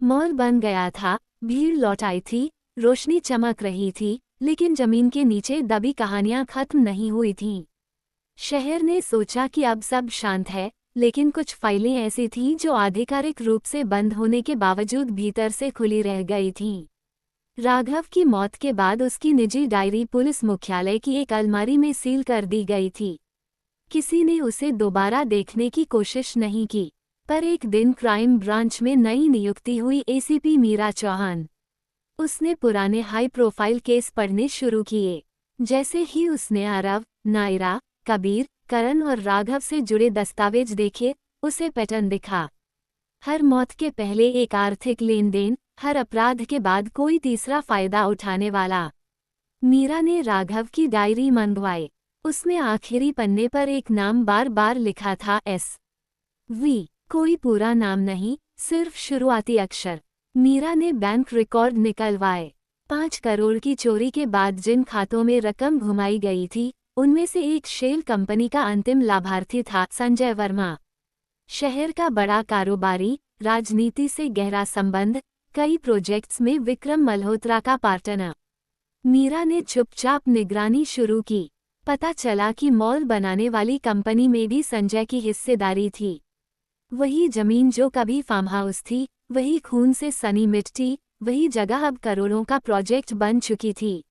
Mall बन गया था, भीड़ लौट आई थी, रोशनी चमक रही थी, लेकिन जमीन के नीचे दबी कहानियां खत्म नहीं हुई थीं। शहर ने सोचा कि अब सब शांत है, लेकिन कुछ फाइलें ऐसी थीं जो आधिकारिक रूप से बंद होने के बावजूद भीतर से खुली रह गई थीं। राघव की मौत के बाद उसकी निजी डायरी पुलिस मुख्यालय की एक अलमारी में सील कर दी गई थी। किसी ने उसे दोबारा देखने की कोशिश नहीं की। पर एक दिन क्राइम ब्रांच में नई नियुक्ति हुई एसीपी मीरा चौहान। उसने पुराने हाई प्रोफाइल केस पढ़ने शुरू किए। जैसे ही उसने आरव, नायरा, कबीर, करण और राघव से जुड़े दस्तावेज देखे, उसे पैटर्न दिखा। हर मौत के पहले एक आर्थिक लेन देन, हर अपराध के बाद कोई तीसरा फायदा उठाने वाला। मीरा ने राघव की डायरी मंगवाई। उसमें आखिरी पन्ने पर एक नाम बार बार लिखा था, SV। कोई पूरा नाम नहीं, सिर्फ शुरुआती अक्षर। मीरा ने बैंक रिकॉर्ड निकलवाए। 5 करोड़ की चोरी के बाद जिन खातों में रकम घुमाई गई थी, उनमें से एक शेल कंपनी का अंतिम लाभार्थी था संजय वर्मा। शहर का बड़ा कारोबारी, राजनीति से गहरा संबंध, कई प्रोजेक्ट्स में विक्रम मल्होत्रा का पार्टनर। मीरा ने चुपचाप निगरानी शुरू की। पता चला कि मॉल बनाने वाली कंपनी में भी संजय की हिस्सेदारी थी। वही जमीन जो कभी फार्म हाउस थी, वही खून से सनी मिट्टी, वही जगह अब करोड़ों का प्रोजेक्ट बन चुकी थी।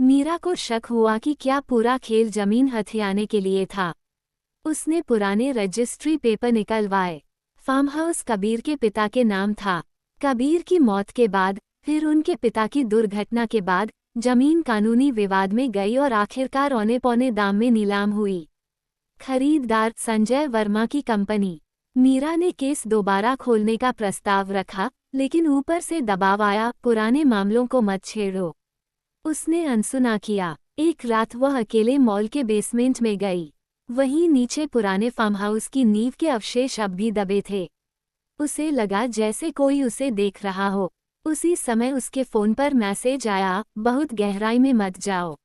मीरा को शक हुआ कि क्या पूरा खेल जमीन हथियाने के लिए था। उसने पुराने रजिस्ट्री पेपर निकलवाए। फार्म हाउस कबीर के पिता के नाम था। कबीर की मौत के बाद, फिर उनके पिता की दुर्घटना के बाद, जमीन कानूनी विवाद में गई और आखिरकार औने पौने दाम में नीलाम हुई। खरीददार संजय वर्मा की कंपनी। मीरा ने केस दोबारा खोलने का प्रस्ताव रखा, लेकिन ऊपर से दबाव आया, पुराने मामलों को मत छेड़ो। उसने अनसुना किया। एक रात वह अकेले मॉल के बेसमेंट में गई। वहीं नीचे पुराने फार्म हाउस की नींव के अवशेष अब भी दबे थे। उसे लगा जैसे कोई उसे देख रहा हो। उसी समय उसके फोन पर मैसेज आया, बहुत गहराई में मत जाओ।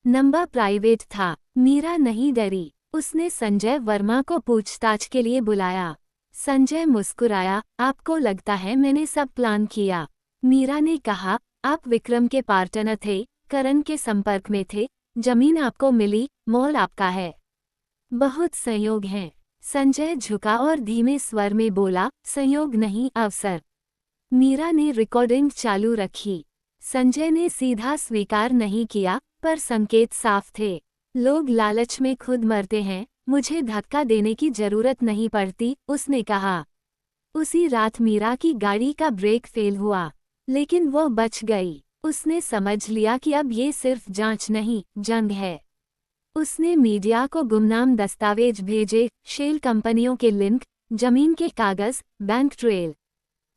नंबर प्राइवेट था। मीरा नहीं डरी। उसने संजय वर्मा को पूछताछ के लिए बुलाया। संजय मुस्कुराया, आपको लगता है मैंने सब प्लान किया? मीरा ने कहा, आप विक्रम के पार्टनर थे, करण के संपर्क में थे, जमीन आपको मिली, मॉल आपका है। बहुत संयोग हैं। संजय झुका और धीमे स्वर में बोला, संयोग नहीं, अवसर। मीरा ने रिकॉर्डिंग चालू रखी। संजय ने सीधा स्वीकार नहीं किया, पर संकेत साफ थे। लोग लालच में खुद मरते हैं, मुझे धक्का देने की जरूरत नहीं पड़ती, उसने कहा। उसी रात मीरा की गाड़ी का ब्रेक फेल हुआ, लेकिन वो बच गई। उसने समझ लिया कि अब ये सिर्फ जांच नहीं, जंग है। उसने मीडिया को गुमनाम दस्तावेज भेजे, शेल कंपनियों के लिंक, जमीन के कागज, बैंक ट्रेल।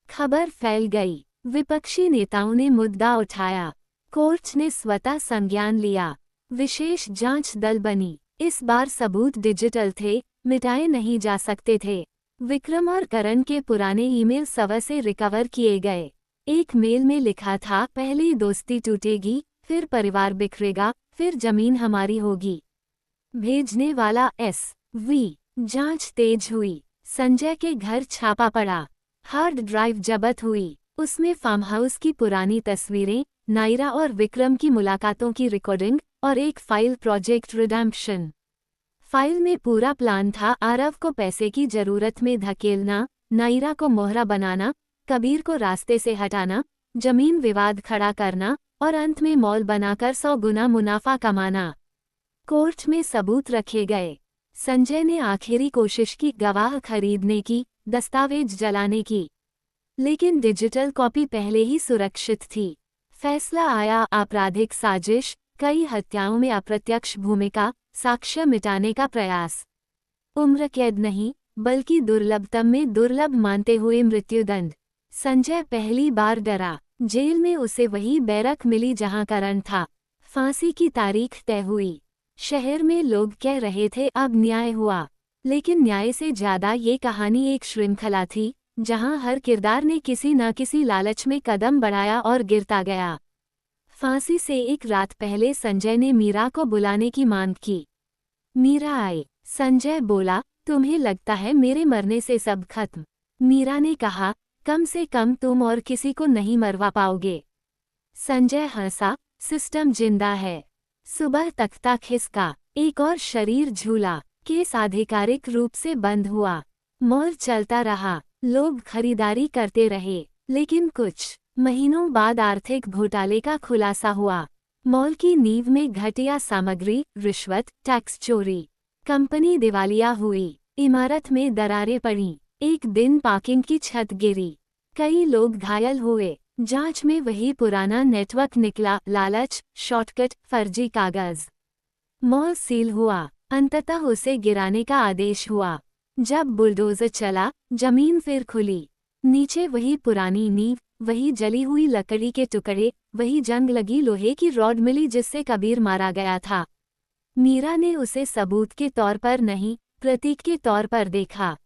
खबर फैल गई। विपक्षी नेताओं ने मुद्दा उठाया। कोर्ट ने स्वतः संज्ञान लिया। विशेष जांच दल बनी। इस बार सबूत डिजिटल थे, मिटाए नहीं जा सकते थे। विक्रम और करण के पुराने ईमेल सवा से रिकवर किए गए। एक मेल में लिखा था, पहले दोस्ती टूटेगी, फिर परिवार बिखरेगा, फिर जमीन हमारी होगी। भेजने वाला SV। जांच तेज हुई। संजय के घर छापा पड़ा। हार्ड ड्राइव जब्त हुई। उसमें फार्म हाउस की पुरानी तस्वीरें, नायरा और विक्रम की मुलाकातों की रिकॉर्डिंग और एक फाइल, प्रोजेक्ट रिडेम्पशन। फाइल में पूरा प्लान था, आरव को पैसे की जरूरत में धकेलना, नायरा को मोहरा बनाना, कबीर को रास्ते से हटाना, जमीन विवाद खड़ा करना और अंत में मॉल बनाकर 100 गुना मुनाफा कमाना। कोर्ट में सबूत रखे गए। संजय ने आखिरी कोशिश की, गवाह खरीदने की, दस्तावेज जलाने की, लेकिन डिजिटल कॉपी पहले ही सुरक्षित थी। फैसला आया, आपराधिक साजिश, कई हत्याओं में अप्रत्यक्ष भूमिका, साक्ष्य मिटाने का प्रयास। उम्र कैद नहीं, बल्कि दुर्लभतम में दुर्लभ मानते हुए मृत्युदंड। संजय पहली बार डरा। जेल में उसे वही बैरक मिली जहां करण था। फांसी की तारीख तय हुई। शहर में लोग कह रहे थे अब न्याय हुआ, लेकिन न्याय से ज्यादा ये कहानी एक श्रृंखला थी, जहां हर किरदार ने किसी न किसी लालच में कदम बढ़ाया और गिरता गया। फांसी से एक रात पहले संजय ने मीरा को बुलाने की मांग की। मीरा आई। संजय बोला, तुम्हें लगता है मेरे मरने से सब खत्म? मीरा ने कहा, कम से कम तुम और किसी को नहीं मरवा पाओगे। संजय हंसा, सिस्टम जिंदा है। सुबह तख्ता खिसका, एक और शरीर झूला। केस आधिकारिक रूप से बंद हुआ। मॉल चलता रहा, लोग खरीदारी करते रहे, लेकिन कुछ महीनों बाद आर्थिक घोटाले का खुलासा हुआ। मॉल की नींव में घटिया सामग्री, रिश्वत, टैक्स चोरी। कंपनी दिवालिया हुई, इमारत में दरारें पड़ीं। एक दिन पार्किंग की छत गिरी, कई लोग घायल हुए। जांच में वही पुराना नेटवर्क निकला, लालच, शॉर्टकट, फर्जी कागज। मॉल सील हुआ, अंततः उसे गिराने का आदेश हुआ। जब बुलडोजर चला, जमीन फिर खुली। नीचे वही पुरानी नींव, वही जली हुई लकड़ी के टुकड़े, वही जंग लगी लोहे की रॉड मिली जिससे कबीर मारा गया था। मीरा ने उसे सबूत के तौर पर नहीं, प्रतीक के तौर पर देखा।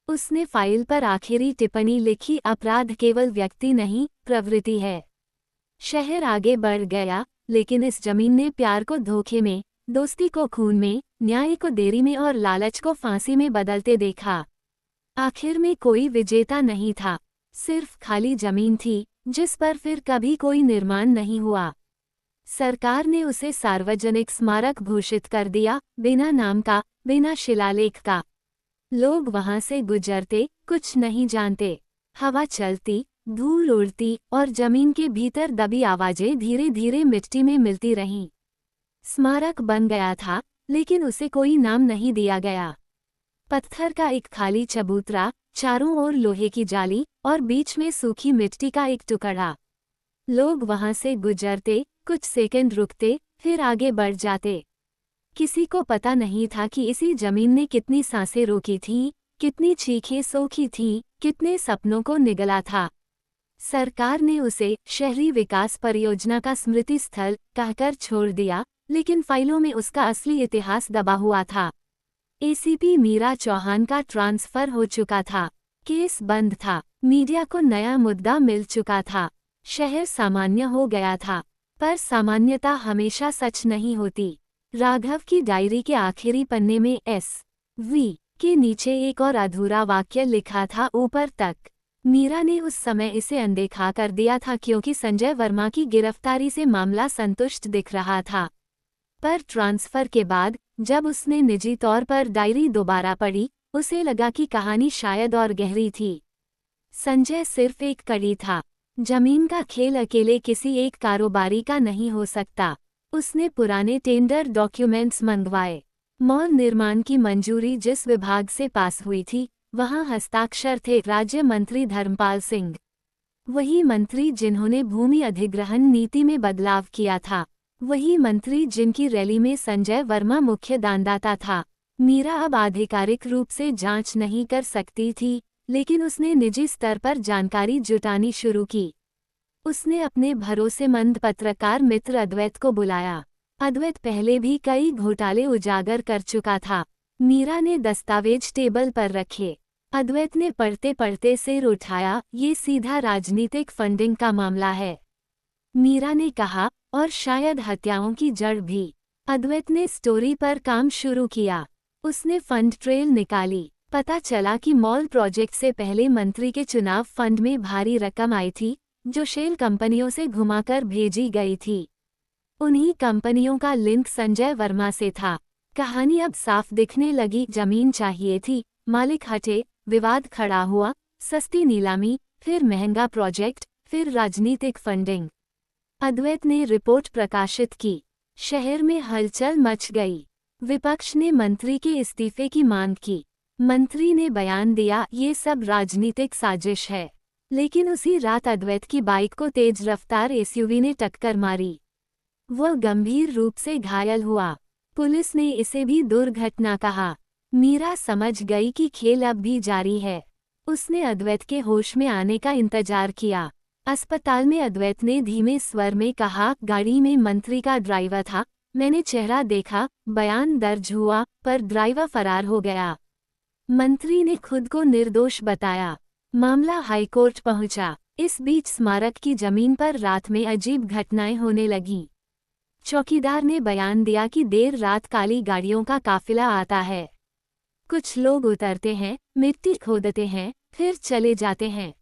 उसने फाइल पर आखिरी टिप्पणी लिखी, अपराध केवल व्यक्ति नहीं, प्रवृत्ति है। शहर आगे बढ़ गया, लेकिन इस जमीन ने प्यार को धोखे में, दोस्ती को खून में, न्याय को देरी में और लालच को फांसी में बदलते देखा। आखिर में कोई विजेता नहीं था, सिर्फ खाली जमीन थी जिस पर फिर कभी कोई निर्माण नहीं हुआ। सरकार ने उसे सार्वजनिक स्मारक घोषित कर दिया, बिना नाम का, बिना शिलालेख का। लोग वहां से गुजरते, कुछ नहीं जानते। हवा चलती, धूल उड़ती और जमीन के भीतर दबी आवाजें धीरे धीरे मिट्टी में मिलती रहीं। स्मारक बन गया था, लेकिन उसे कोई नाम नहीं दिया गया। पत्थर का एक खाली चबूतरा, चारों ओर लोहे की जाली और बीच में सूखी मिट्टी का एक टुकड़ा। लोग वहां से गुजरते, कुछ सेकंड रुकते, फिर आगे बढ़ जाते। किसी को पता नहीं था कि इसी जमीन ने कितनी सांसें रोकी थीं, कितनी चीखें सोखी थीं, कितने सपनों को निगला था। सरकार ने उसे शहरी विकास परियोजना का स्मृति स्थल कहकर छोड़ दिया, लेकिन फाइलों में उसका असली इतिहास दबा हुआ था। एसीपी मीरा चौहान का ट्रांसफर हो चुका था, केस बंद था, मीडिया को नया मुद्दा मिल चुका था, शहर सामान्य हो गया था। पर सामान्यता हमेशा सच नहीं होती। राघव की डायरी के आखिरी पन्ने में एस.वी. के नीचे एक और अधूरा वाक्य लिखा था, ऊपर तक। मीरा ने उस समय इसे अनदेखा कर दिया था क्योंकि संजय वर्मा की गिरफ्तारी से मामला संतुष्ट दिख रहा था। पर ट्रांसफर के बाद जब उसने निजी तौर पर डायरी दोबारा पढ़ी, उसे लगा कि कहानी शायद और गहरी थी। संजय सिर्फ एक कड़ी था। जमीन का खेल अकेले किसी एक कारोबारी का नहीं हो सकता। उसने पुराने टेंडर डॉक्यूमेंट्स मंगवाए। मॉल निर्माण की मंजूरी जिस विभाग से पास हुई थी, वहां हस्ताक्षर थे राज्य मंत्री धर्मपाल सिंह। वही मंत्री जिन्होंने भूमि अधिग्रहण नीति में बदलाव किया था, वही मंत्री जिनकी रैली में संजय वर्मा मुख्य दानदाता था। मीरा अब आधिकारिक रूप से जांच नहीं कर सकती थी, लेकिन उसने निजी स्तर पर जानकारी जुटानी शुरू की। उसने अपने भरोसेमंद पत्रकार मित्र अद्वैत को बुलाया। अद्वैत पहले भी कई घोटाले उजागर कर चुका था। मीरा ने दस्तावेज टेबल पर रखे। अद्वैत ने पढ़ते पढ़ते सिर उठाया, ये सीधा राजनीतिक फंडिंग का मामला है। मीरा ने कहा, और शायद हत्याओं की जड़ भी। अद्वैत ने स्टोरी पर काम शुरू किया। उसने फंड ट्रेल निकाली। पता चला कि मॉल प्रोजेक्ट से पहले मंत्री के चुनाव फंड में भारी रकम आई थी, जो शेल कंपनियों से घुमाकर भेजी गई थी। उन्हीं कंपनियों का लिंक संजय वर्मा से था। कहानी अब साफ दिखने लगी। जमीन चाहिए थी, मालिक हटे, विवाद खड़ा हुआ, सस्ती नीलामी, फिर महंगा प्रोजेक्ट, फिर राजनीतिक फंडिंग। अद्वैत ने रिपोर्ट प्रकाशित की। शहर में हलचल मच गई। विपक्ष ने मंत्री के इस्तीफे की मांग की। मंत्री ने बयान दिया, ये सब राजनीतिक साजिश है। लेकिन उसी रात अद्वैत की बाइक को तेज रफ्तार एसयूवी ने टक्कर मारी। वह गंभीर रूप से घायल हुआ। पुलिस ने इसे भी दुर्घटना कहा। मीरा समझ गई कि खेल अब भी जारी है। उसने अद्वैत के होश में आने का इंतजार किया। अस्पताल में अद्वैत ने धीमे स्वर में कहा, गाड़ी में मंत्री का ड्राइवर था, मैंने चेहरा देखा, बयान दर्ज हुआ, पर ड्राइवर फरार हो गया। मंत्री ने खुद को निर्दोष बताया। मामला हाईकोर्ट पहुंचा। इस बीच स्मारक की जमीन पर रात में अजीब घटनाएं होने लगीं। चौकीदार ने बयान दिया कि देर रात काली गाड़ियों का काफिला आता है। कुछ लोग उतरते हैं, मिट्टी खोदते हैं, फिर चले जाते हैं।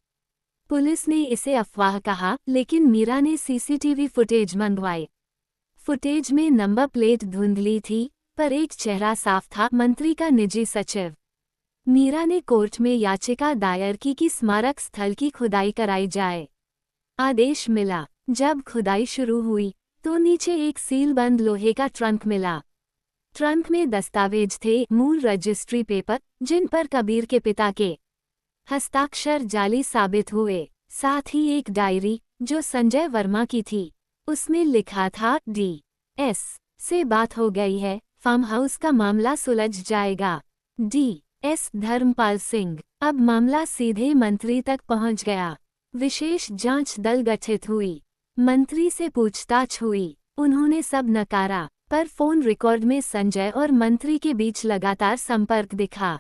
पुलिस ने इसे अफवाह कहा, लेकिन मीरा ने सीसीटीवी फुटेज मंगवाई। फुटेज में नंबर प्लेट धुंधली थी, पर एक चेहरा साफ था, मंत्री का निजी सचिव। मीरा ने कोर्ट में याचिका दायर की कि स्मारक स्थल की खुदाई कराई जाए। आदेश मिला। जब खुदाई शुरू हुई तो नीचे एक सीलबंद लोहे का ट्रंक मिला। ट्रंक में दस्तावेज थे, मूल रजिस्ट्री पेपर, जिन पर कबीर के पिता के हस्ताक्षर जाली साबित हुए। साथ ही एक डायरी जो संजय वर्मा की थी। उसमें लिखा था, डी.एस. से बात हो गई है, फार्म हाउस का मामला सुलझ जाएगा। डी.एस. धर्मपाल सिंह। अब मामला सीधे मंत्री तक पहुंच गया। विशेष जांच दल गठित हुई। मंत्री से पूछताछ हुई। उन्होंने सब नकारा, पर फोन रिकॉर्ड में संजय और मंत्री के बीच लगातार संपर्क दिखा।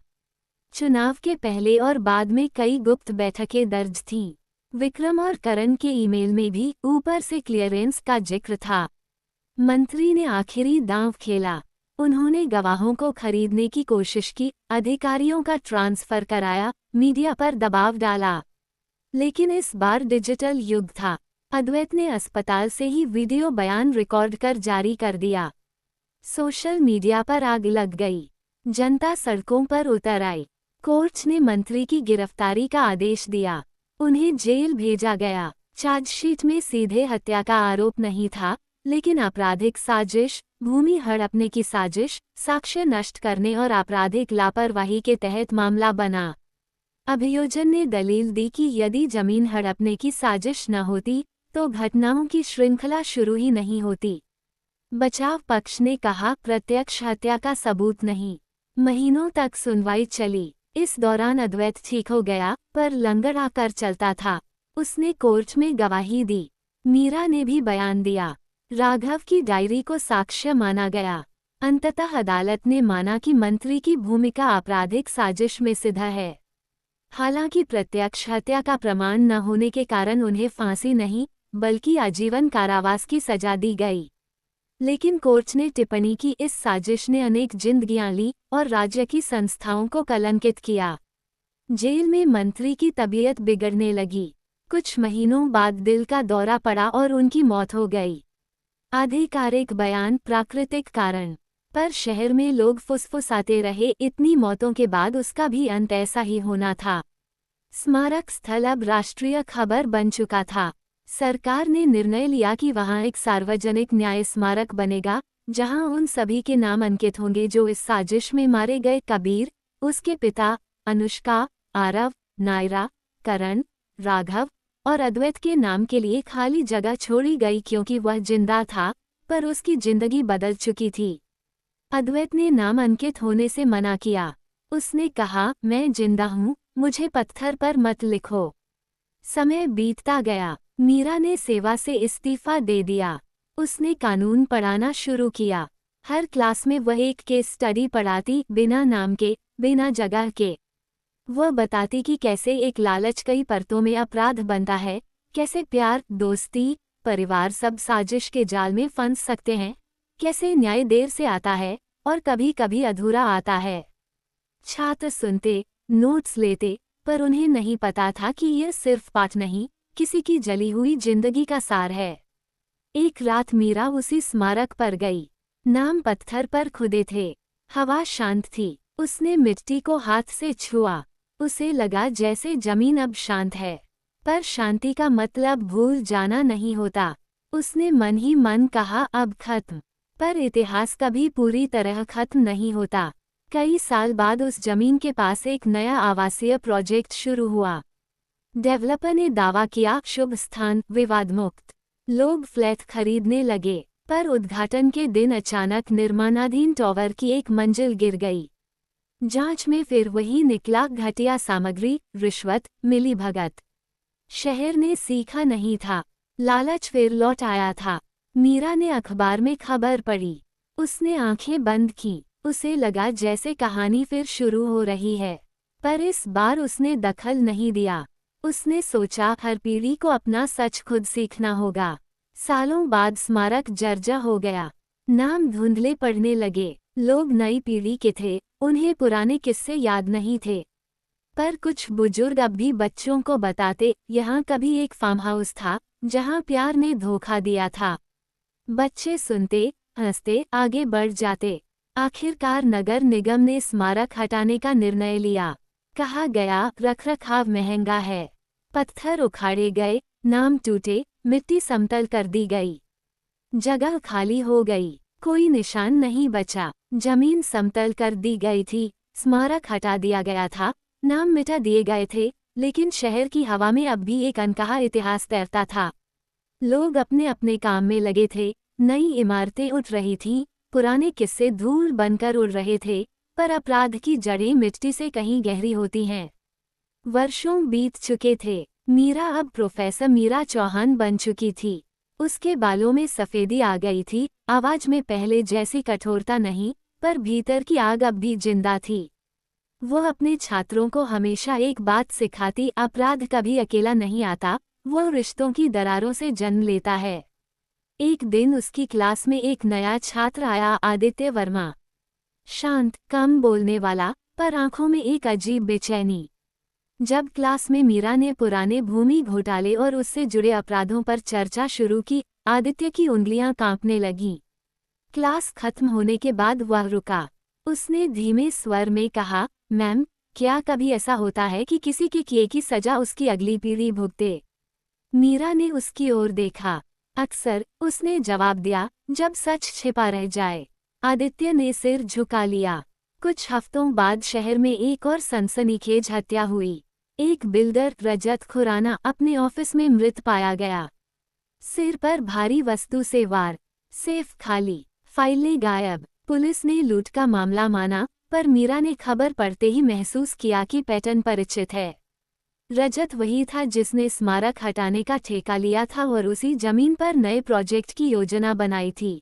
चुनाव के पहले और बाद में कई गुप्त बैठकें दर्ज थीं। विक्रम और करण के ईमेल में भी ऊपर से क्लियरेंस का जिक्र था। मंत्री ने आखिरी दांव खेला। उन्होंने गवाहों को खरीदने की कोशिश की, अधिकारियों का ट्रांसफर कराया, मीडिया पर दबाव डाला। लेकिन इस बार डिजिटल युग था। अद्वैत ने अस्पताल से ही वीडियो बयान रिकॉर्ड कर जारी कर दिया। सोशल मीडिया पर आग लग गई। जनता सड़कों पर उतर आई। कोर्ट ने मंत्री की गिरफ्तारी का आदेश दिया। उन्हें जेल भेजा गया। चार्जशीट में सीधे हत्या का आरोप नहीं था, लेकिन आपराधिक साजिश, भूमि हड़पने की साजिश, साक्ष्य नष्ट करने और आपराधिक लापरवाही के तहत मामला बना। अभियोजन ने दलील दी कि यदि जमीन हड़पने की साजिश न होती तो घटनाओं की श्रृंखला शुरू ही नहीं होती। बचाव पक्ष ने कहा, प्रत्यक्ष हत्या का सबूत नहीं। महीनों तक सुनवाई चली। इस दौरान अद्वैत ठीक हो गया, पर लंगड़ा कर चलता था। उसने कोर्ट में गवाही दी। मीरा ने भी बयान दिया। राघव की डायरी को साक्ष्य माना गया। अंततः अदालत ने माना कि मंत्री की भूमिका आपराधिक साजिश में सिद्ध है। हालांकि प्रत्यक्ष हत्या का प्रमाण न होने के कारण उन्हें फांसी नहीं, बल्कि आजीवन कारावास की सजा दी गई। लेकिन कोर्ट ने टिप्पणी की, इस साजिश ने अनेक जिंदगियां ली और राज्य की संस्थाओं को कलंकित किया। जेल में मंत्री की तबीयत बिगड़ने लगी। कुछ महीनों बाद दिल का दौरा पड़ा और उनकी मौत हो गई। आधिकारिक बयान, प्राकृतिक कारण। पर शहर में लोग फुसफुसाते रहे, इतनी मौतों के बाद उसका भी अंत ऐसा ही होना था। स्मारक स्थल अब राष्ट्रीय खबर बन चुका था। सरकार ने निर्णय लिया कि वहां एक सार्वजनिक न्याय स्मारक बनेगा, जहां उन सभी के नाम अंकित होंगे जो इस साजिश में मारे गए। कबीर, उसके पिता, अनुष्का, आरव, नायरा, करण, राघव और अद्वैत के नाम के लिए खाली जगह छोड़ी गई, क्योंकि वह जिंदा था, पर उसकी जिंदगी बदल चुकी थी। अद्वैत ने नाम अंकित होने से मना किया। उसने कहा, मैं जिंदा हूँ, मुझे पत्थर पर मत लिखो। समय बीतता गया। मीरा ने सेवा से इस्तीफा दे दिया। उसने कानून पढ़ाना शुरू किया। हर क्लास में वह एक केस स्टडी पढ़ाती, बिना नाम के, बिना जगह के। वह बताती कि कैसे एक लालच कई परतों में अपराध बनता है, कैसे प्यार, दोस्ती, परिवार सब साजिश के जाल में फंस सकते हैं, कैसे न्याय देर से आता है और कभी कभी अधूरा आता है। छात्र सुनते, नोट्स लेते, पर उन्हें नहीं पता था कि यह सिर्फ पाठ नहीं, किसी की जली हुई जिंदगी का सार है। एक रात मीरा उसी स्मारक पर गई। नाम पत्थर पर खुदे थे। हवा शांत थी। उसने मिट्टी को हाथ से छुआ। उसे लगा जैसे जमीन अब शांत है। पर शांति का मतलब भूल जाना नहीं होता। उसने मन ही मन कहा, अब खत्म। पर इतिहास कभी पूरी तरह खत्म नहीं होता। कई साल बाद उस जमीन के पास एक नया आवासीय प्रोजेक्ट शुरू हुआ। डेवलपर ने दावा किया, शुभ स्थान, विवाद मुक्त। लोग फ्लैट खरीदने लगे, पर उद्घाटन के दिन अचानक निर्माणाधीन टॉवर की एक मंजिल गिर गई। जांच में फिर वही निकला, घटिया सामग्री, रिश्वत, मिलीभगत। शहर ने सीखा नहीं था। लालच फिर लौट आया था। मीरा ने अखबार में खबर पढ़ी। उसने आंखें बंद की। उसे लगा जैसे कहानी फिर शुरू हो रही है, पर इस बार उसने दखल नहीं दिया। उसने सोचा, हर पीढ़ी को अपना सच खुद सीखना होगा। सालों बाद स्मारक जर्जर हो गया। नाम धुंधले पड़ने लगे। लोग नई पीढ़ी के थे, उन्हें पुराने किस्से याद नहीं थे। पर कुछ बुजुर्ग अब भी बच्चों को बताते, यहाँ कभी एक फार्म हाउस था जहाँ प्यार ने धोखा दिया था। बच्चे सुनते, हंसते, आगे बढ़ जाते। आखिरकार नगर निगम ने स्मारक हटाने का निर्णय लिया। कहा गया, रखरखाव महंगा है। पत्थर उखाड़े गए, नाम टूटे, मिट्टी समतल कर दी गई। जगह खाली हो गई, कोई निशान नहीं बचा। जमीन समतल कर दी गई थी, स्मारक हटा दिया गया था, नाम मिटा दिए गए थे, लेकिन शहर की हवा में अब भी एक अनकहा इतिहास तैरता था। लोग अपने अपने काम में लगे थे, नई इमारतें उठ रही थीं, पुराने किस्से धूल बनकर उड़ रहे थे, पर अपराध की जड़ें मिट्टी से कहीं गहरी होती हैं। वर्षों बीत चुके थे। मीरा अब प्रोफेसर मीरा चौहान बन चुकी थी। उसके बालों में सफेदी आ गई थी, आवाज में पहले जैसी कठोरता नहीं, पर भीतर की आग अब भी जिंदा थी। वो अपने छात्रों को हमेशा एक बात सिखाती, अपराध कभी अकेला नहीं आता, वो रिश्तों की दरारों से जन्म लेता है। एक दिन उसकी क्लास में एक नया छात्र आया, आदित्य वर्मा। शांत, कम बोलने वाला, पर आंखों में एक अजीब बेचैनी। जब क्लास में मीरा ने पुराने भूमि घोटाले और उससे जुड़े अपराधों पर चर्चा शुरू की, आदित्य की उंगलियां कांपने लगीं। क्लास खत्म होने के बाद वह रुका। उसने धीमे स्वर में कहा, मैम, क्या कभी ऐसा होता है कि किसी के किए की सजा उसकी अगली पीढ़ी भुगते? मीरा ने उसकी ओर देखा। अक्सर, उसने जवाब दिया, जब सच छिपा रह जाए। आदित्य ने सिर झुका लिया। कुछ हफ्तों बाद शहर में एक और सनसनीखेज हत्या हुई। एक बिल्डर, रजत खुराना, अपने ऑफिस में मृत पाया गया। सिर पर भारी वस्तु से वार, सेफ खाली, फाइलें गायब। पुलिस ने लूट का मामला माना, पर मीरा ने खबर पढ़ते ही महसूस किया कि पैटर्न परिचित है। रजत वही था जिसने स्मारक हटाने का ठेका लिया था और उसी जमीन पर नए प्रोजेक्ट की योजना बनाई थी।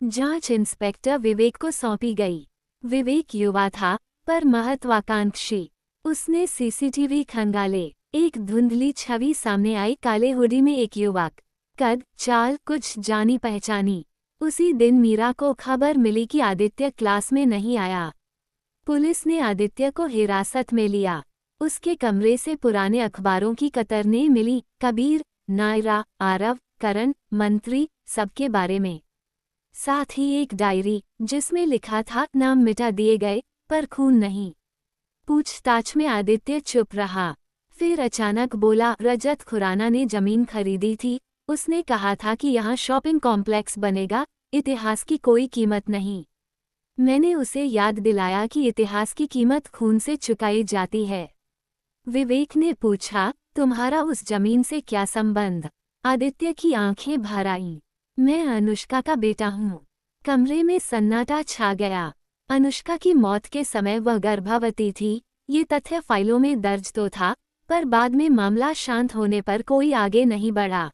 जांच इंस्पेक्टर विवेक को सौंपी गई। विवेक युवा था, पर महत्वाकांक्षी। उसने सीसीटीवी खंगाले। एक धुंधली छवि सामने आई, काले हुडी में एक युवक। कद, चाल, कुछ जानी पहचानी। उसी दिन मीरा को खबर मिली कि आदित्य क्लास में नहीं आया। पुलिस ने आदित्य को हिरासत में लिया। उसके कमरे से पुराने अखबारों की कतरनें मिली, कबीर, नायरा, आरव, करण, मंत्री, सबके बारे में। साथ ही एक डायरी, जिसमें लिखा था, नाम मिटा दिए गए, पर खून नहीं। पूछताछ में आदित्य चुप रहा। फिर अचानक बोला, रजत खुराना ने जमीन खरीदी थी। उसने कहा था कि यहाँ शॉपिंग कॉम्प्लेक्स बनेगा, इतिहास की कोई कीमत नहीं। मैंने उसे याद दिलाया कि इतिहास की कीमत खून से चुकाई जाती है। विवेक ने पूछा, तुम्हारा उस जमीन से क्या संबंध? आदित्य की आंखें भर आईं। मैं अनुष्का का बेटा हूँ। कमरे में सन्नाटा छा गया। अनुष्का की मौत के समय वह गर्भवती थी, ये तथ्य फाइलों में दर्ज तो था, पर बाद में मामला शांत होने पर कोई आगे नहीं बढ़ा।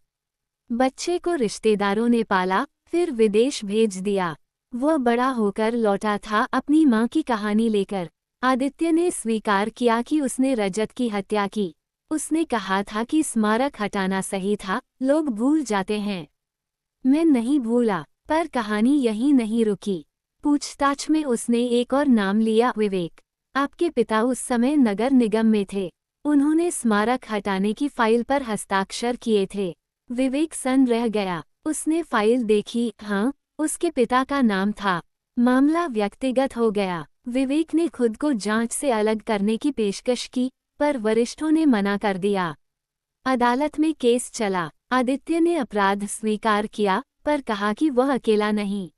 बच्चे को रिश्तेदारों ने पाला, फिर विदेश भेज दिया। वह बड़ा होकर लौटा था, अपनी मां की कहानी लेकर। आदित्य ने स्वीकार किया कि उसने रजत की हत्या की। उसने कहा था कि स्मारक हटाना सही था, लोग भूल जाते हैं। मैं नहीं भूला, पर कहानी यहीं नहीं रुकी। पूछताछ में उसने एक और नाम लिया, विवेक। आपके पिता उस समय नगर निगम में थे। उन्होंने स्मारक हटाने की फाइल पर हस्ताक्षर किए थे। विवेक सन रह गया। उसने फाइल देखी, हाँ, उसके पिता का नाम था। मामला व्यक्तिगत हो गया। विवेक ने खुद को जांच से अलग करने की पेशकश की, पर वरिष्ठों ने मना कर दिया। अदालत में केस चला। आदित्य ने अपराध स्वीकार किया, पर कहा कि वह अकेला नहीं।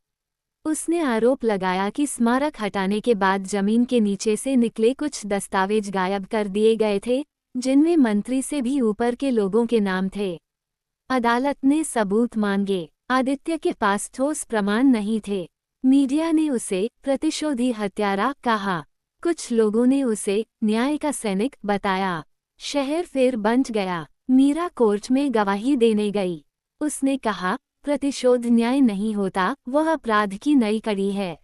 उसने आरोप लगाया कि स्मारक हटाने के बाद जमीन के नीचे से निकले कुछ दस्तावेज गायब कर दिए गए थे, जिनमें मंत्री से भी ऊपर के लोगों के नाम थे। अदालत ने सबूत मांगे। आदित्य के पास ठोस प्रमाण नहीं थे। मीडिया ने उसे प्रतिशोधी हत्यारा कहा। कुछ लोगों ने उसे न्याय का सैनिक बताया। शहर फिर बंट गया। मीरा कोर्ट में गवाही देने गई। उसने कहा, प्रतिशोध न्याय नहीं होता, वह अपराध की नई कड़ी है।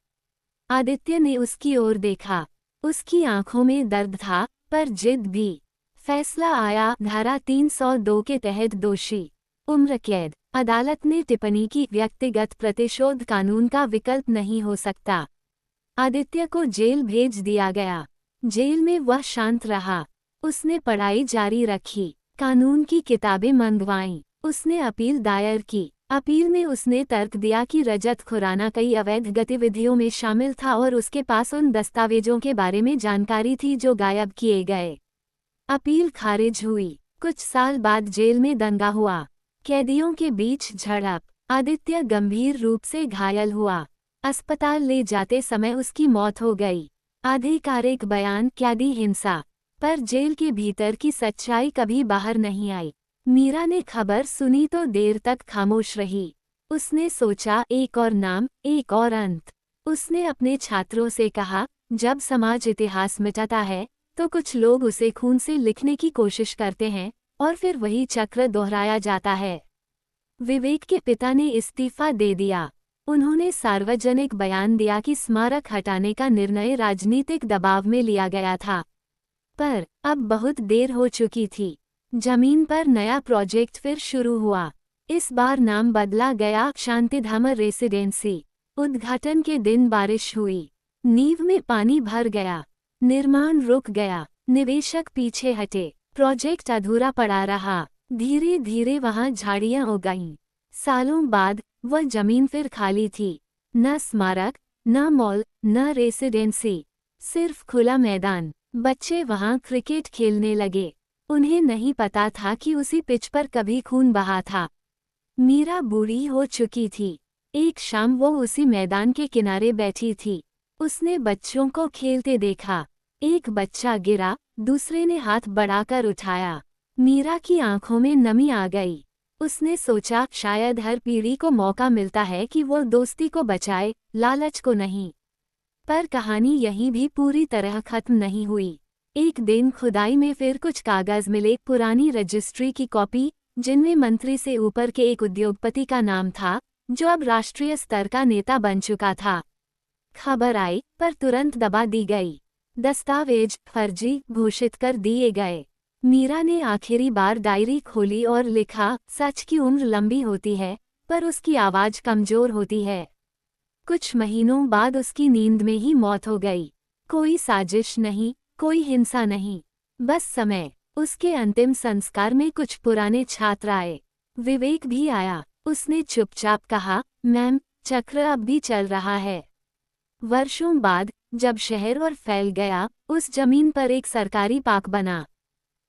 आदित्य ने उसकी ओर देखा। उसकी आंखों में दर्द था, पर जिद भी। फैसला आया, धारा 302 के तहत दोषी, उम्र कैद। अदालत ने टिप्पणी की, व्यक्तिगत प्रतिशोध कानून का विकल्प नहीं हो सकता। आदित्य को जेल भेज दिया गया। जेल में वह शांत रहा। उसने पढ़ाई जारी रखी, कानून की किताबें मंगवाईं। उसने अपील दायर की। अपील में उसने तर्क दिया कि रजत खुराना कई अवैध गतिविधियों में शामिल था और उसके पास उन दस्तावेजों के बारे में जानकारी थी जो गायब किए गए। अपील खारिज हुई। कुछ साल बाद जेल में दंगा हुआ। कैदियों के बीच झड़प। आदित्य गंभीर रूप से घायल हुआ। अस्पताल ले जाते समय उसकी मौत हो गई। आधिकारिक बयान कैदी हिंसा, पर जेल के भीतर की सच्चाई कभी बाहर नहीं आई। मीरा ने खबर सुनी तो देर तक खामोश रही। उसने सोचा, एक और नाम, एक और अंत। उसने अपने छात्रों से कहा, जब समाज इतिहास मिटाता है तो कुछ लोग उसे खून से लिखने की कोशिश करते हैं और फिर वही चक्र दोहराया जाता है। विवेक के पिता ने इस्तीफा दे दिया। उन्होंने सार्वजनिक बयान दिया कि स्मारक हटाने का निर्णय राजनीतिक दबाव में लिया गया था। पर अब बहुत देर हो चुकी थी। जमीन पर नया प्रोजेक्ट फिर शुरू हुआ। इस बार नाम बदला गया शांतिधाम रेसिडेंसी। उद्घाटन के दिन बारिश हुई। नींव में पानी भर गया। निर्माण रुक गया। निवेशक पीछे हटे। प्रोजेक्ट अधूरा पड़ा रहा। धीरे धीरे वहां झाड़ियां उगाईं। सालों बाद वह जमीन फिर खाली थी। न स्मारक, न मॉल, न रेसिडेंसी, सिर्फ खुला मैदान। बच्चे वहां क्रिकेट खेलने लगे। उन्हें नहीं पता था कि उसी पिच पर कभी खून बहा था। मीरा बूढ़ी हो चुकी थी। एक शाम वो उसी मैदान के किनारे बैठी थी। उसने बच्चों को खेलते देखा। एक बच्चा गिरा, दूसरे ने हाथ बढ़ाकर उठाया। मीरा की आंखों में नमी आ गई। उसने सोचा, शायद हर पीढ़ी को मौका मिलता है कि वो दोस्ती को बचाए, लालच को नहीं। पर कहानी यहीं भी पूरी तरह खत्म नहीं हुई। एक दिन खुदाई में फिर कुछ कागज मिले, पुरानी रजिस्ट्री की कॉपी, जिनमें मंत्री से ऊपर के एक उद्योगपति का नाम था, जो अब राष्ट्रीय स्तर का नेता बन चुका था। खबर आई, पर तुरंत दबा दी गई। दस्तावेज फर्जी घोषित कर दिए गए। मीरा ने आखिरी बार डायरी खोली और लिखा, सच की उम्र लंबी होती है, पर उसकी आवाज कमजोर होती है। कुछ महीनों बाद उसकी नींद में ही मौत हो गई। कोई साजिश नहीं, कोई हिंसा नहीं, बस समय। उसके अंतिम संस्कार में कुछ पुराने छात्र आए। विवेक भी आया। उसने चुपचाप कहा, मैम, चक्र अब भी चल रहा है। वर्षों बाद जब शहर और फैल गया, उस जमीन पर एक सरकारी पार्क बना।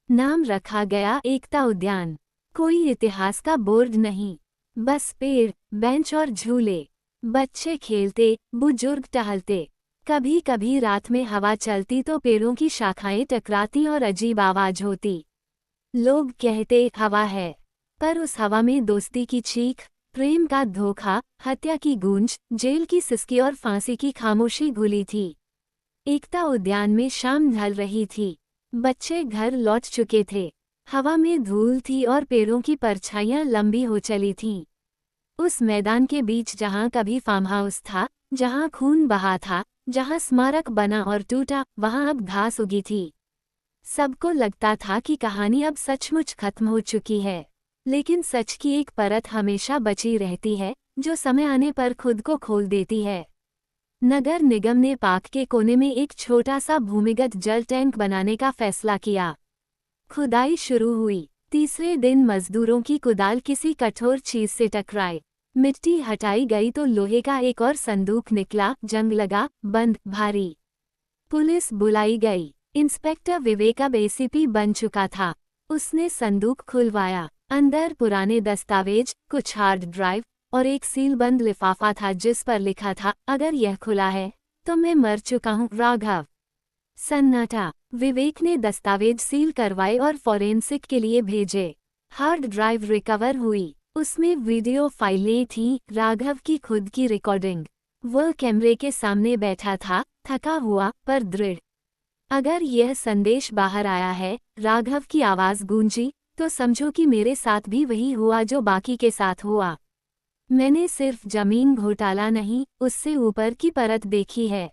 नाम रखा गया एकता उद्यान। कोई इतिहास का बोर्ड नहीं, बस पेड़, बेंच और झूले। बच्चे खेलते, बुजुर्ग टहलते। कभी कभी रात में हवा चलती तो पेड़ों की शाखाएं टकराती और अजीब आवाज होती। लोग कहते हवा है, पर उस हवा में दोस्ती की चीख, प्रेम का धोखा, हत्या की गूंज, जेल की सिसकी और फांसी की खामोशी घुली थी। एकता उद्यान में शाम ढल रही थी। बच्चे घर लौट चुके थे। हवा में धूल थी और पेड़ों की परछाइयां लंबी हो चली थीं। उस मैदान के बीच जहां कभी फार्म हाउस था, जहां खून बहा था, जहां स्मारक बना और टूटा, वहां अब घास उगी थी। सबको लगता था कि कहानी अब सचमुच खत्म हो चुकी है, लेकिन सच की एक परत हमेशा बची रहती है, जो समय आने पर खुद को खोल देती है। नगर निगम ने पार्क के कोने में एक छोटा सा भूमिगत जल टैंक बनाने का फैसला किया। खुदाई शुरू हुई। तीसरे दिन मजदूरों की कुदाल किसी कठोर चीज से टकराई। मिट्टी हटाई गई तो लोहे का एक और संदूक निकला। जंग लगा, बंद, भारी। पुलिस बुलाई गई। इंस्पेक्टर विवेक अब एसीपी बन चुका था। उसने संदूक खुलवाया। अंदर पुराने दस्तावेज, कुछ हार्ड ड्राइव और एक सीलबंद लिफाफा था जिस पर लिखा था, अगर यह खुला है तो मैं मर चुका हूँ, राघव। सन्नाटा। विवेक ने दस्तावेज सील करवाए और फॉरेंसिक के लिए भेजे। हार्ड ड्राइव रिकवर हुई। उसमें वीडियो फाइलें थीं, राघव की खुद की रिकॉर्डिंग। वह कैमरे के सामने बैठा था, थका हुआ पर दृढ़। अगर यह संदेश बाहर आया है, राघव की आवाज गूंजी, तो समझो कि मेरे साथ भी वही हुआ जो बाकी के साथ हुआ। मैंने सिर्फ जमीन घोटाला नहीं, उससे ऊपर की परत देखी है।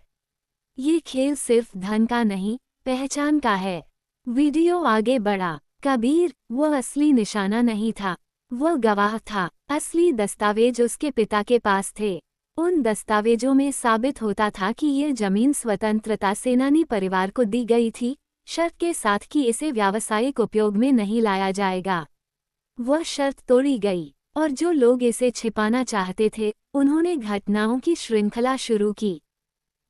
ये खेल सिर्फ धन का नहीं, पहचान का है। वीडियो आगे बढ़ा। कबीर, वो असली निशाना नहीं था, वो गवाह था। असली दस्तावेज उसके पिता के पास थे। उन दस्तावेजों में साबित होता था कि ये जमीन स्वतंत्रता सेनानी परिवार को दी गई थी, शर्त के साथ कि इसे व्यावसायिक उपयोग में नहीं लाया जाएगा। वह शर्त तोड़ी गई और जो लोग इसे छिपाना चाहते थे उन्होंने घटनाओं की श्रृंखला शुरू की।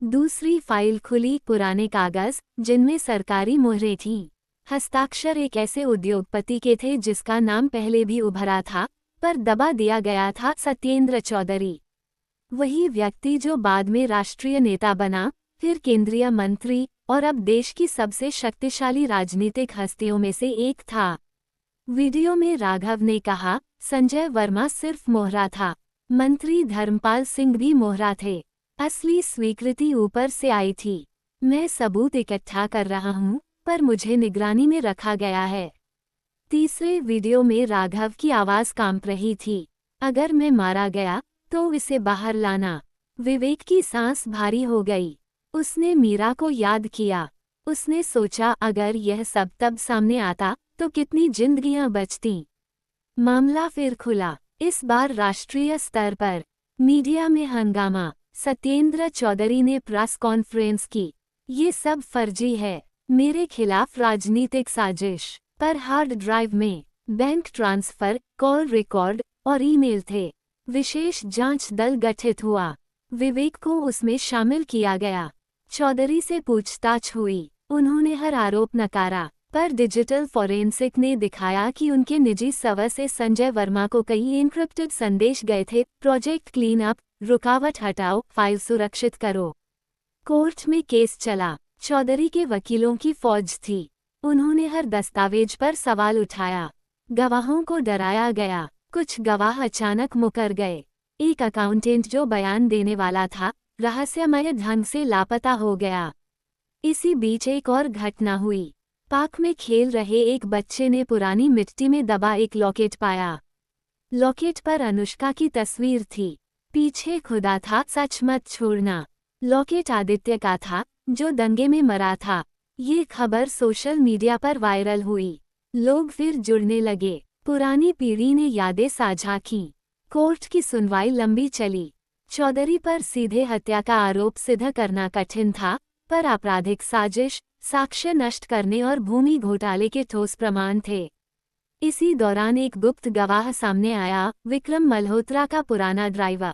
दूसरी फाइल खुली, पुराने कागज जिनमें सरकारी मुहरें थीं। हस्ताक्षर एक ऐसे उद्योगपति के थे जिसका नाम पहले भी उभरा था पर दबा दिया गया था, सत्येंद्र चौधरी। वही व्यक्ति जो बाद में राष्ट्रीय नेता बना, फिर केंद्रीय मंत्री और अब देश की सबसे शक्तिशाली राजनीतिक हस्तियों में से एक था। वीडियो में राघव ने कहा, संजय वर्मा सिर्फ मोहरा था, मंत्री धर्मपाल सिंह भी मोहरा थे, असली स्वीकृति ऊपर से आई थी। मैं सबूत इकट्ठा कर रहा हूँ पर मुझे निगरानी में रखा गया है। तीसरे वीडियो में राघव की आवाज़ कांप रही थी, अगर मैं मारा गया तो इसे बाहर लाना। विवेक की सांस भारी हो गई। उसने मीरा को याद किया। उसने सोचा अगर यह सब तब सामने आता तो कितनी जिंदगियां बचतीं। मामला फिर खुला, इस बार राष्ट्रीय स्तर पर। मीडिया में हंगामा। सत्येंद्र चौधरी ने प्रेस कॉन्फ्रेंस की। ये सब फर्जी है, मेरे खिलाफ राजनीतिक साजिश। पर हार्ड ड्राइव में बैंक ट्रांसफर, कॉल रिकॉर्ड और ईमेल थे। विशेष जांच दल गठित हुआ। विवेक को उसमें शामिल किया गया। चौधरी से पूछताछ हुई। उन्होंने हर आरोप नकारा, पर डिजिटल फॉरेंसिक ने दिखाया कि उनके निजी सर्वर से संजय वर्मा को कई एन्क्रिप्टेड संदेश गए थे। प्रोजेक्ट क्लीन अप, रुकावट हटाओ, फाइल सुरक्षित करो। कोर्ट में केस चला। चौधरी के वकीलों की फौज थी। उन्होंने हर दस्तावेज पर सवाल उठाया। गवाहों को डराया गया। कुछ गवाह अचानक मुकर गए। एक अकाउंटेंट जो बयान देने वाला था, रहस्यमय ढंग से लापता हो गया। इसी बीच एक और घटना हुई। पार्क में खेल रहे एक बच्चे ने पुरानी मिट्टी में दबा एक लॉकेट पाया। लॉकेट पर अनुष्का की तस्वीर थी। पीछे खुदा था, सच मत छोड़ना। लॉकेट आदित्य का था, जो दंगे में मरा था। ये खबर सोशल मीडिया पर वायरल हुई। लोग फिर जुड़ने लगे। पुरानी पीढ़ी ने यादें साझा की। कोर्ट की सुनवाई लंबी चली। चौधरी पर सीधे हत्या का आरोप सिद्ध करना कठिन था, पर आपराधिक साजिश, साक्ष्य नष्ट करने और भूमि घोटाले के ठोस प्रमाण थे। इसी दौरान एक गुप्त गवाह सामने आया, विक्रम मल्होत्रा का पुराना ड्राइवर।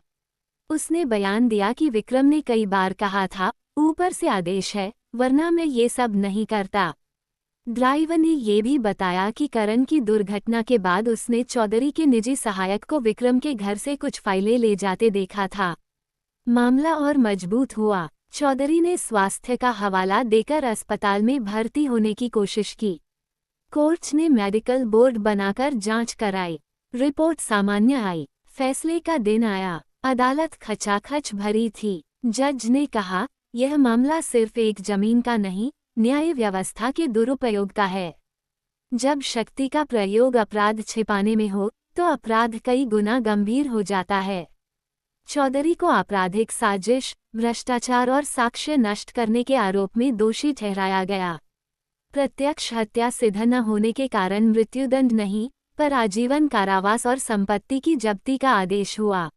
उसने बयान दिया कि विक्रम ने कई बार कहा था, ऊपर से आदेश है, वरना मैं ये सब नहीं करता। ड्राइवर ने ये भी बताया कि करण की दुर्घटना के बाद उसने चौधरी के निजी सहायक को विक्रम के घर से कुछ फाइलें ले जाते देखा था। मामला और मजबूत हुआ। चौधरी ने स्वास्थ्य का हवाला देकर अस्पताल में भर्ती होने की कोशिश की। कोर्ट ने मेडिकल बोर्ड बनाकर जांच कराई। रिपोर्ट सामान्य आई। फैसले का दिन आया। अदालत खचाखच भरी थी। जज ने कहा, यह मामला सिर्फ एक जमीन का नहीं, न्याय व्यवस्था के दुरुपयोग का है। जब शक्ति का प्रयोग अपराध छिपाने में हो तो अपराध कई गुना गंभीर हो जाता है। चौधरी को आपराधिक साजिश, भ्रष्टाचार और साक्ष्य नष्ट करने के आरोप में दोषी ठहराया गया। प्रत्यक्ष हत्या सिद्ध न होने के कारण मृत्युदंड नहीं, पर आजीवन कारावास और संपत्ति की जब्ती का आदेश हुआ।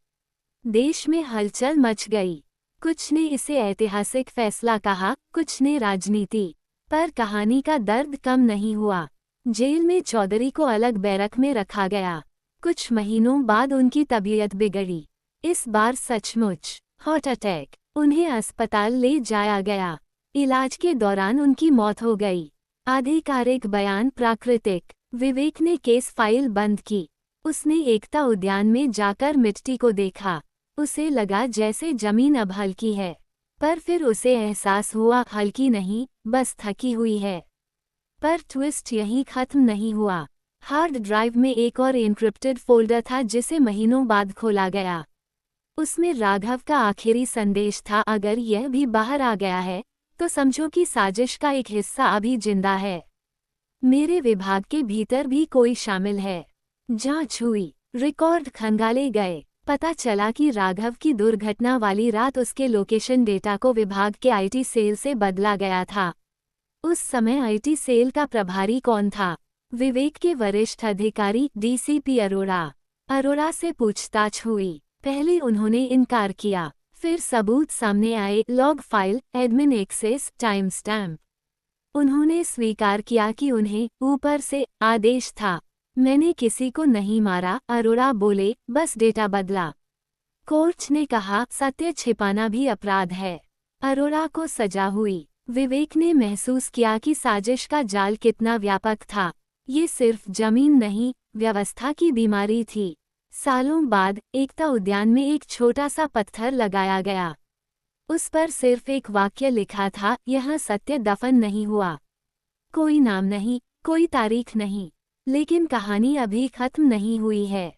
देश में हलचल मच गई। कुछ ने इसे ऐतिहासिक फैसला कहा, कुछ ने राजनीति। पर कहानी का दर्द कम नहीं हुआ। जेल में चौधरी को अलग बैरक में रखा गया। कुछ महीनों बाद उनकी तबीयत बिगड़ी। इस बार सचमुच हार्ट अटैक। उन्हें अस्पताल ले जाया गया। इलाज के दौरान उनकी मौत हो गई। आधिकारिक बयान प्राकृतिक। विवेक ने केस फाइल बंद की। उसने एकता उद्यान में जाकर मिट्टी को देखा। उसे लगा जैसे जमीन अब हल्की है, पर फिर उसे एहसास हुआ हल्की नहीं, बस थकी हुई है। पर ट्विस्ट यहीं खत्म नहीं हुआ। हार्ड ड्राइव में एक और एन्क्रिप्टेड फोल्डर था जिसे महीनों बाद खोला गया। उसमें राघव का आखिरी संदेश था, अगर यह भी बाहर आ गया है तो समझो कि साजिश का एक हिस्सा अभी जिंदा है। मेरे विभाग के भीतर भी कोई शामिल है। जांच हुई, रिकॉर्ड खंगाले गए। पता चला कि राघव की दुर्घटना वाली रात उसके लोकेशन डेटा को विभाग के आईटी सेल से बदला गया था। उस समय आईटी सेल का प्रभारी कौन था? विवेक के वरिष्ठ अधिकारी डीसीपी अरोड़ा। अरोड़ा से पूछताछ हुई। पहले उन्होंने इनकार किया, फिर सबूत सामने आए, log file, admin access, time stamp. उन्होंने स्वीकार किया कि उन्हें ऊपर से आदेश था। मैंने किसी को नहीं मारा, अरोड़ा बोले, बस डेटा बदला। कोर्ट ने कहा, सत्य छिपाना भी अपराध है। अरोड़ा को सजा हुई। विवेक ने महसूस किया कि साजिश का जाल कितना व्यापक था। ये सिर्फ जमीन नहीं, व्यवस्था की बीमारी थी। सालों बाद एकता उद्यान में एक छोटा सा पत्थर लगाया गया। उस पर सिर्फ एक वाक्य लिखा था, यह सत्य दफन नहीं हुआ। कोई नाम नहीं, कोई तारीख नहीं, लेकिन कहानी अभी खत्म नहीं हुई है।